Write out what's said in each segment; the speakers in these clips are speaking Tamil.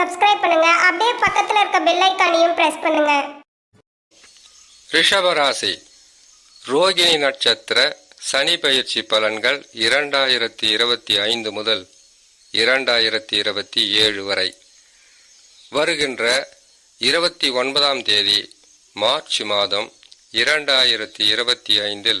சப்ஸ்கிரைப் பண்ணுங்க. அப்படியே பக்கத்துல இருக்க பெல் ஐகானையும் பிரஸ் பண்ணுங்க. ரிஷபராசி ரோகிணி நட்சத்திர சனி பயிற்சி பலன்கள் 2025 முதல் 2027 வரை. வருகின்ற 29ஆம் தேதி மார்ச் மாதம் 2025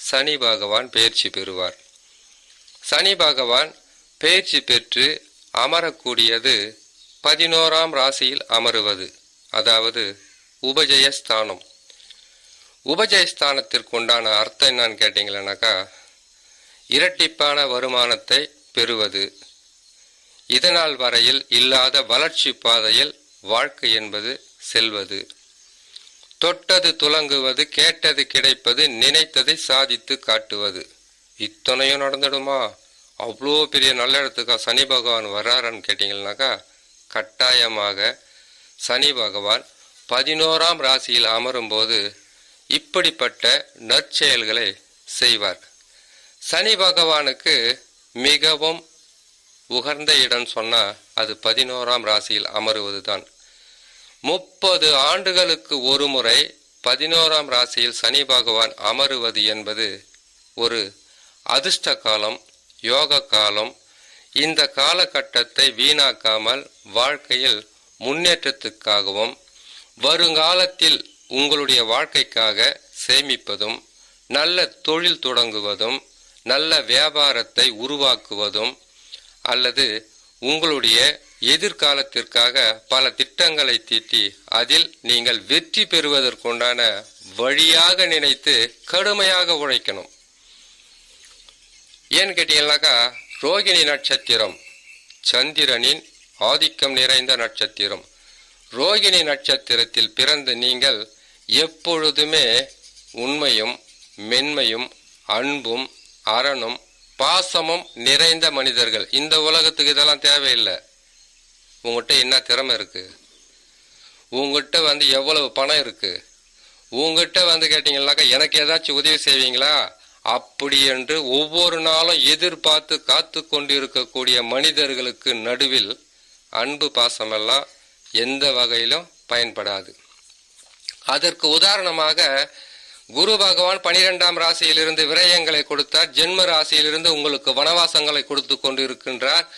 சனி பகவான் பெயர்ச்சி பெறுவார். சனி பகவான் பெயர்ச்சி பெற்று அமரக்கூடியது 11ஆம் ராசியில் அமருவது, அதாவது உபஜயஸ்தானம். உபஜயஸ்தானத்திற்கு உண்டான அர்த்தம் என்னன்னு கேட்டீங்களேனாக்கா, இரட்டிப்பான வருமானத்தை பெறுவது, இதனால் வரையில் இல்லாத வளர்ச்சி பாதையில் வாழ்க்கை என்பது செல்வது, தொட்டது துலங்குவது, கேட்டது கிடைப்பது, நினைத்ததை சாதித்து காட்டுவது. இத்தனையும் நடந்துடுமா? அவ்வளோ பெரிய நல்ல இடத்துக்கா சனி பகவான் வர்றாருன்னு கேட்டீங்கன்னாக்கா, கட்டாயமாக சனி பகவான் 11ஆம் ராசியில் அமரும்போது இப்படிப்பட்ட நற்செயல்களை செய்வார். சனி பகவானுக்கு மிகவும் உகந்த இடம் சொன்னா அது 11ஆம் ராசியில் அமருவது தான். 30 ஆண்டுகளுக்கு ஒரு முறை 11ஆம் ராசியில் சனி பகவான் அமருவது என்பது ஒரு அதிர்ஷ்ட காலம், யோக காலம். இந்த காலகட்டத்தை வீணாக்காமல் வாழ்க்கையில் முன்னேற்றத்துக்காகவும் வருங்காலத்தில் உங்களுடைய வாழ்க்கைக்காக சேமிப்பதும், நல்ல தொழில் தொடங்குவதும், நல்ல வியாபாரத்தை உருவாக்குவதும், அல்லது உங்களுடைய எதிர்காலத்திற்காக பல திட்டங்களை தீட்டி அதில் நீங்கள் வெற்றி பெறுவதற்குண்டான வழியாக நினைத்து கடுமையாக உழைக்கணும். ஏன்னு கேட்டீங்கன்னாக்கா, ரோகிணி நட்சத்திரம் சந்திரனின் ஆதிக்கம் நிறைந்த நட்சத்திரம். ரோகிணி நட்சத்திரத்தில் பிறந்த நீங்கள் எப்பொழுதுமே உண்மையும் மென்மையும் அன்பும் அறனும் பாசமும் நிறைந்த மனிதர்கள். இந்த உலகத்துக்கு இதெல்லாம் தேவையில்லை. உங்கள்கிட்ட என்ன திறமை இருக்கு, உங்கள்கிட்ட எவ்வளவு பணம் இருக்கு, உங்கள்கிட்ட கேட்டீங்கன்னாக்கா எனக்கு ஏதாச்சும் உதவி செய்வீங்களா அப்படி என்று ஒவ்வொரு நாளும் எதிர்பார்த்து காத்து கொண்டு இருக்கக்கூடிய மனிதர்களுக்கு நடுவில் அன்பு பாசமெல்லாம் எந்த வகையிலும் பயன்படாது. அதற்கு உதாரணமாக குரு பகவான் 12ஆம் ராசியிலிருந்து விரயங்களை கொடுத்தார். ஜென்ம ராசியிலிருந்து உங்களுக்கு வனவாசங்களை கொடுத்து கொண்டு இருக்கின்றார்.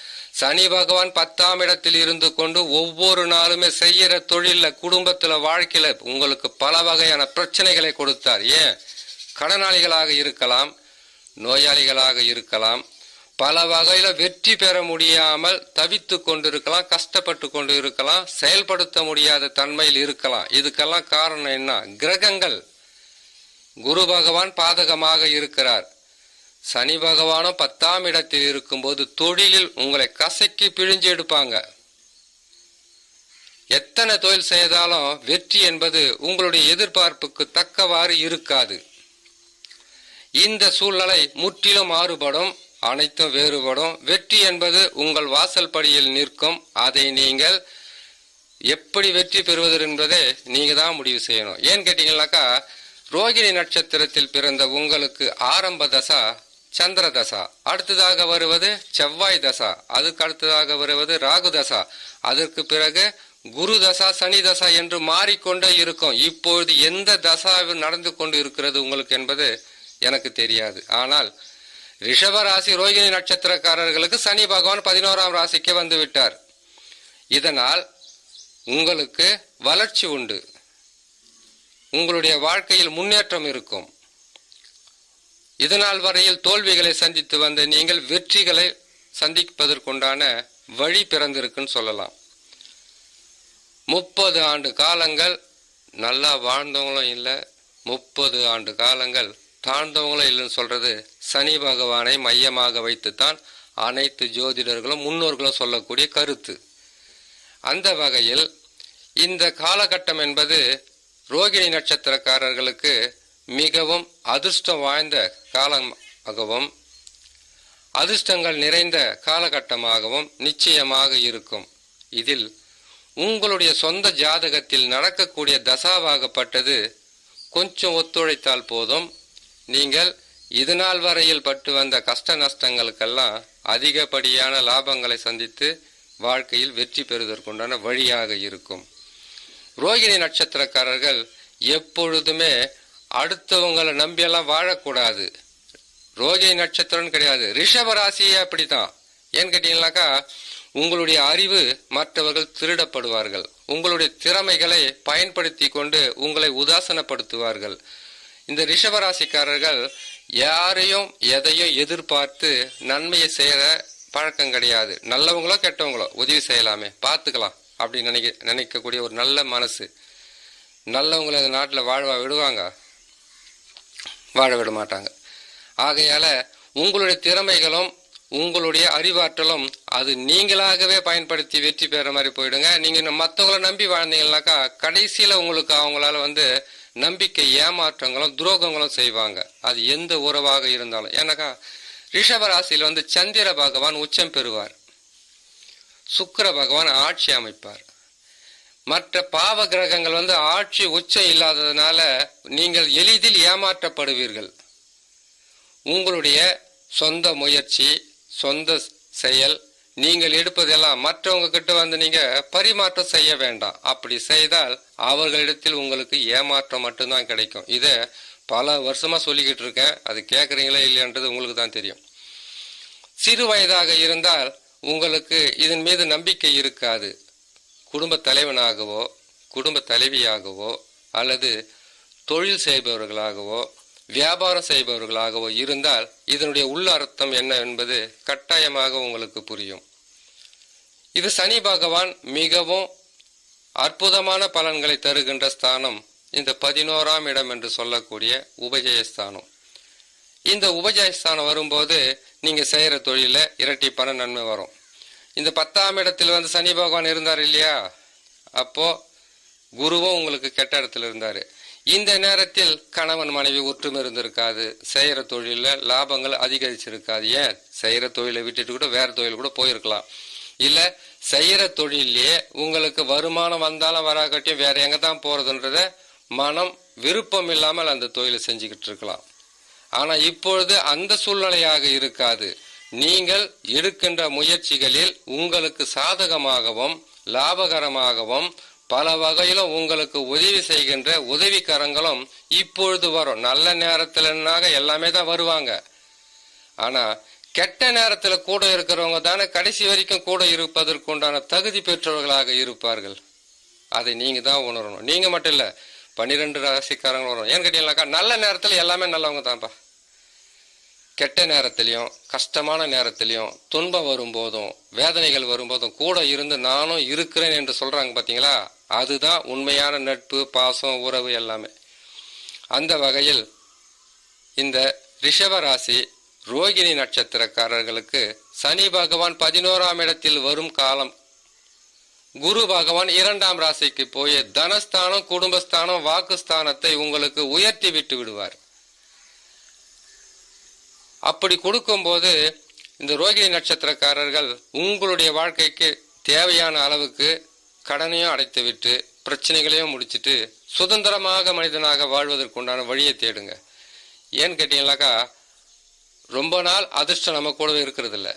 சனி பகவான் 10ஆம் இடத்தில் இருந்து கொண்டு ஒவ்வொரு நாளுமே செய்யற தொழில, குடும்பத்துல, வாழ்க்கையில உங்களுக்கு பல வகையான பிரச்சனைகளை கொடுத்தார். ஏன்? கடனாளிகளாக இருக்கலாம், நோயாளிகளாக இருக்கலாம், பல வகையில வெற்றி பெற முடியாமல் தவித்து கொண்டிருக்கலாம், கஷ்டப்பட்டு கொண்டு இருக்கலாம், செயல்படுத்த முடியாத தன்மையில் இருக்கலாம். இதுக்கெல்லாம் காரணம் என்ன? கிரகங்கள். குரு பகவான் பாதகமாக இருக்கிறார். சனி பகவானும் 10ஆம் இடத்தில் இருக்கும்போது தொழிலில் உங்களை கசக்கி பிழிஞ்சு எடுப்பாங்க. எத்தனை தொழில் செய்தாலும் வெற்றி என்பது உங்களுடைய எதிர்பார்ப்புக்கு தக்கவாறு இருக்காது. இந்த சூழ்நிலை முற்றிலும் மாறுபடும், அனைத்தும் வேறுபடும். வெற்றி என்பது உங்கள் வாசல் படியில் நிற்கும். அதை நீங்கள் எப்படி வெற்றி பெறுவது என்பதை நீங்க தான் முடிவு செய்யணும். ஏன்னு கேட்டீங்கன்னாக்கா, ரோகிணி நட்சத்திரத்தில் பிறந்த உங்களுக்கு ஆரம்ப தசா சந்திர தசா, அடுத்ததாக வருவது செவ்வாய் தசா, அதுக்கு அடுத்ததாக வருவது ராகு தசா, அதற்கு பிறகு குரு தசா, சனி தசா என்று மாறிக்கொண்டே இருக்கும். இப்பொழுது எந்த தசா நடந்து கொண்டு இருக்கிறது உங்களுக்கு என்பது எனக்கு தெரியாது. ஆனால் ரிஷபராசி ரோகிணி நட்சத்திரக்காரர்களுக்கு சனி பகவான் 11ஆம் ராசிக்கு வந்து விட்டார். இதனால் உங்களுக்கு வளர்ச்சி உண்டு, உங்களுடைய வாழ்க்கையில் முன்னேற்றம் இருக்கும். இதனால் வரையில் தோல்விகளை சந்தித்து வந்த நீங்கள் வெற்றிகளை சந்திப்பதற்குண்டான வழி பிறந்திருக்குன்னு சொல்லலாம். 30 ஆண்டு காலங்கள் நல்லா வாழ்ந்தவங்களும் இல்லை, 30 ஆண்டு காலங்கள் தாழ்ந்தவங்களும் இல்லைன்னு சொல்றது சனி பகவானை மையமாக வைத்துத்தான் அனைத்து ஜோதிடர்களும் முன்னோர்களும் சொல்லக்கூடிய கருத்து. அந்த வகையில் இந்த காலகட்டம் என்பது ரோகிணி நட்சத்திரக்காரர்களுக்கு மிகவும் அதிர்ஷ்டம் வாய்ந்த காலமாகவும் அதிர்ஷ்டங்கள் நிறைந்த காலகட்டமாகவும் நிச்சயமாக இருக்கும். இதில் உங்களுடைய சொந்த ஜாதகத்தில் நடக்கக்கூடிய தசாவாகப்பட்டது கொஞ்சம் ஒத்துழைத்தால் போதும், நீங்கள் இதுநாள் வரையில் பட்டு வந்த கஷ்ட நஷ்டங்களுக்கெல்லாம் அதிகப்படியான லாபங்களை சந்தித்து வாழ்க்கையில் வெற்றி பெறுவதற்குண்டான வழியாக இருக்கும். ரோகிணி நட்சத்திரக்காரர்கள் எப்பொழுதுமே அடுத்தவங்களை நம்பியெல்லாம் வாழக்கூடாது. ரோகிணி நட்சத்திரம்னு கிடையாது, ரிஷப ராசியே அப்படித்தான். ஏன்னு கேட்டீங்கன்னாக்கா, உங்களுடைய அறிவு மற்றவர்கள் திருடப்படுவார்கள். உங்களுடைய திறமைகளை பயன்படுத்தி கொண்டு உங்களை உதாசனப்படுத்துவார்கள். இந்த ரிஷபராசிக்காரர்கள் யாரையும் எதையும் எதிர்பார்த்து நன்மையை செய்கிற பழக்கம் கிடையாது. நல்லவங்களோ கெட்டவங்களோ உதவி செய்யலாமே, பார்த்துக்கலாம் அப்படின்னு நினைக்கக்கூடிய ஒரு நல்ல மனசு. நல்லவங்களை இந்த நாட்டில் வாழ விடுவாங்க? வாழ விட மாட்டாங்க. ஆகையால உங்களுடைய திறமைகளும் உங்களுடைய அறிவாற்றலும் அது நீங்களாகவே பயன்படுத்தி வெற்றி பெற மாதிரி போயிடுங்க. நீங்கள் மற்றவங்களை நம்பி வாழ்ந்தீங்கன்னாக்கா கடைசியில் உங்களுக்கு அவங்களால நம்பிக்கை ஏமாற்றங்களும் துரோகங்களும் செய்வாங்க. அது எந்த உறவாக இருந்தாலும். ஏன்னாக்கா ரிஷபராசியில் சந்திர பகவான் உச்சம் பெறுவார், சுக்கிர பகவான் ஆட்சி அமைப்பார். மற்ற பாவ கிரகங்கள் ஆட்சி உச்சம் இல்லாததுனால நீங்கள் எளிதில் ஏமாற்றப்படுவீர்கள். உங்களுடைய சொந்த முயற்சி, சொந்த செயல், நீங்கள் எடுப்பதெல்லாம் மற்றவங்க கிட்ட நீங்க பரிமாற்றம் செய்ய வேண்டாம். அப்படி செய்தால் அவர்களிடத்தில் உங்களுக்கு ஏமாற்றம் மட்டும்தான் கிடைக்கும். இதை பல வருஷமா சொல்லிக்கிட்டு இருக்கேன். அது கேட்குறீங்களா இல்லையான்றது உங்களுக்கு தான் தெரியும். சிறு வயதாக இருந்தால் உங்களுக்கு இதன் மீது நம்பிக்கை இருக்காது. குடும்ப தலைவனாகவோ குடும்ப தலைவியாகவோ அல்லது தொழில் செய்பவர்களாகவோ வியாபாரம் செய்பவர்களாகவோ இருந்தால் இதனுடைய உள்ள அர்த்தம் என்ன என்பது கட்டாயமாக உங்களுக்கு புரியும். இது சனி பகவான் மிகவும் அற்புதமான பலன்களை தருகின்ற ஸ்தானம் இந்த 11ஆம் இடம் என்று சொல்லக்கூடிய உபஜயஸ்தானம். இந்த உபஜயஸ்தானம் வரும்போது நீங்க செய்யற தொழில இரட்டிப்பான நன்மை வரும். இந்த 10ஆம் இடத்தில் சனி பகவான் இருந்தார் இல்லையா, அப்போ குருவும் உங்களுக்கு கெட்ட இடத்துல இருந்தாரு. இந்த நேரத்தில் கணவன் மனைவி ஒற்றுமை இருந்திருக்காது. செய்யற தொழில லாபங்கள் அதிகரிச்சிருக்காது. ஏன், செய்யற தொழிலை விட்டுட்டு கூட வேற தொழில் கூட போயிருக்கலாம். இல்ல செய்யற தொழிலே உங்களுக்கு வருமானம் வந்தாலும் வராகட்டியும் வேற எங்க தான் போறதுன்றத மனம் விருப்பம் இல்லாமல் அந்த தொழிலை செஞ்சுக்கிட்டு இருக்கலாம். ஆனா இப்பொழுது அந்த சூழ்நிலையாக இருக்காது. நீங்கள் எடுக்கின்ற முயற்சிகளில் உங்களுக்கு சாதகமாகவும் லாபகரமாகவும் பல வகையிலும் உங்களுக்கு உதவி செய்கின்ற உதவிக்கரங்களும் இப்பொழுது வரும். நல்ல நேரத்திலனாக எல்லாமே தான் வருவாங்க. ஆனா கெட்ட நேரத்துல கூட இருக்கிறவங்க தானே கடைசி வரைக்கும் கூட இருப்பதற்குண்டான தகுதி பெற்றவர்களாக இருப்பார்கள். அதை நீங்க தான் உணரணும். நீங்க மட்டும் இல்ல, 12 ராசிக்காரங்களும் வரும். ஏன்னு கேட்டீங்கன்னாக்கா, நல்ல நேரத்துல எல்லாமே நல்லவங்க தான்ப்பா. கெட்ட நேரத்திலையும் கஷ்டமான நேரத்திலையும் துன்பம் வரும்போதும் வேதனைகள் வரும்போதும் கூட இருந்து நானும் இருக்கிறேன் என்று சொல்றாங்க பாத்தீங்களா, அதுதான் உண்மையான நட்பு, பாசம், உறவு எல்லாமே. அந்த வகையில் இந்த ரிஷப ராசி ரோகிணி நட்சத்திரக்காரர்களுக்கு சனி பகவான் 11ஆம் இடத்தில் வரும் காலம். குரு பகவான் 2ஆம் ராசிக்கு போய் தனஸ்தானம், குடும்பஸ்தானம், வாக்குஸ்தானத்தை உங்களுக்கு உயர்த்தி விட்டு விடுவார். அப்படி கொடுக்கும்போது இந்த ரோகிணி நட்சத்திரக்காரர்கள் உங்களுடைய வாழ்க்கைக்கு தேவையான அளவுக்கு கடனையும் அடைத்து விட்டு பிரச்சனைகளையும் முடிச்சுட்டு சுதந்திரமாக மனிதனாக வாழ்வதற்குண்டான வழியை தேடுங்க. ஏன்னு கேட்டீங்கன்னாக்கா, ரொம்ப நாள் அதிர்ஷ்டம் நம்ம கூடவே இருக்கிறது இல்லை.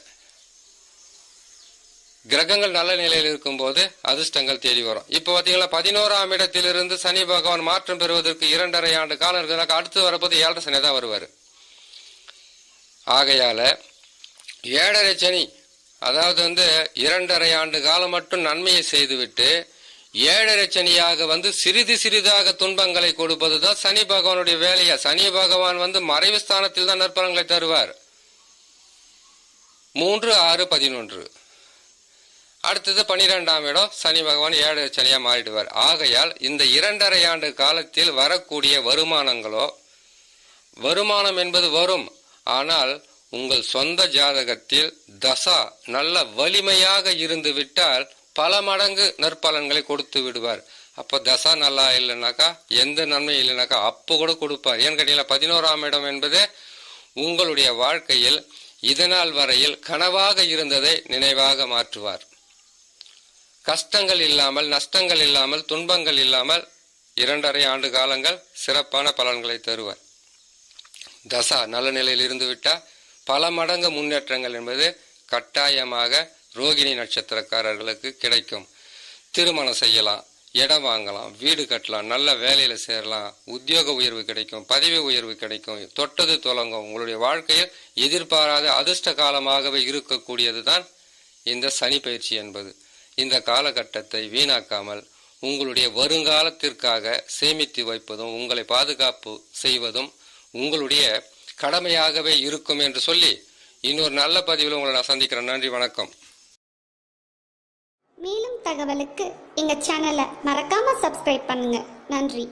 கிரகங்கள் நல்ல நிலையில் இருக்கும்போது அதிர்ஷ்டங்கள் தேடி வரும். இப்போ பார்த்தீங்கன்னா 11ஆம் இடத்திலிருந்து சனி பகவான் மாற்றம் பெறுவதற்கு 2.5 ஆண்டு காலம் இருக்குதுனாக்கா, அடுத்து வரப்போது 7 சனி தான் வருவார். ஆகையால 7.5 சனி, அதாவது 2.5 ஆண்டு காலம் மட்டும் நன்மையை செய்துவிட்டு 7.5 சனியாக சிறிது சிறிதாக துன்பங்களை கொடுப்பது தான் சனி பகவானுடைய வேலையா. சனி பகவான் மறைவு ஸ்தானத்தில் தான் நற்பலன்களை தருவார். 3, 6, 11. அடுத்தது 12ஆம் இடம் சனி பகவான் 7.5 சனியா மாறிடுவார். ஆகையால் இந்த 2.5 ஆண்டு காலத்தில் வரக்கூடிய வருமானம் என்பது வரும். ஆனால் உங்கள் சொந்த ஜாதகத்தில் தசா நல்ல வலிமையாக இருந்து விட்டால் பல மடங்கு நற்பலன்களை கொடுத்து விடுவார். அப்போ தசா நல்லா இல்லைனாக்கா, எந்த நன்மை இல்லைனாக்கா அப்போ கூட கொடுப்பார். ஏன்னு கேட்டீங்கன்னா 11ஆம் இடம் என்பது உங்களுடைய வாழ்க்கையில் இதனால் வரையில் கனவாக இருந்ததை நினைவாக மாற்றுவார். கஷ்டங்கள் இல்லாமல், நஷ்டங்கள் இல்லாமல், துன்பங்கள் இல்லாமல் 2.5 ஆண்டு காலங்கள் சிறப்பான பலன்களை தருவார். தசா நல்ல நிலையில் இருந்து விட்டால் பல மடங்கு முன்னேற்றங்கள் என்பது கட்டாயமாக ரோகிணி நட்சத்திரக்காரர்களுக்கு கிடைக்கும். திருமணம் செய்யலாம், இடம் வாங்கலாம், வீடு கட்டலாம், நல்ல வேலையில் சேரலாம், உத்தியோக உயர்வு கிடைக்கும், பதவி உயர்வு கிடைக்கும், தொட்டது தொடங்கும். உங்களுடைய வாழ்க்கையில் எதிர்பாராத அதிர்ஷ்ட காலமாகவே இருக்கக்கூடியது தான் இந்த சனி பயிற்சி என்பது. இந்த காலகட்டத்தை வீணாக்காமல் உங்களுடைய வருங்காலத்திற்காக சேமித்து வைப்பதும் உங்களை பாதுகாப்பு செய்வதும் உங்களுடைய கடமையாகவே இருக்கும் என்று சொல்லி இன்னொரு நல்ல பதிவில் உங்களை நான் சந்திக்கிறேன். நன்றி, வணக்கம். மேலும் தகவலுக்கு எங்க சேனலை மறக்காம சப்ஸ்கிரைப் பண்ணுங்க. நன்றி.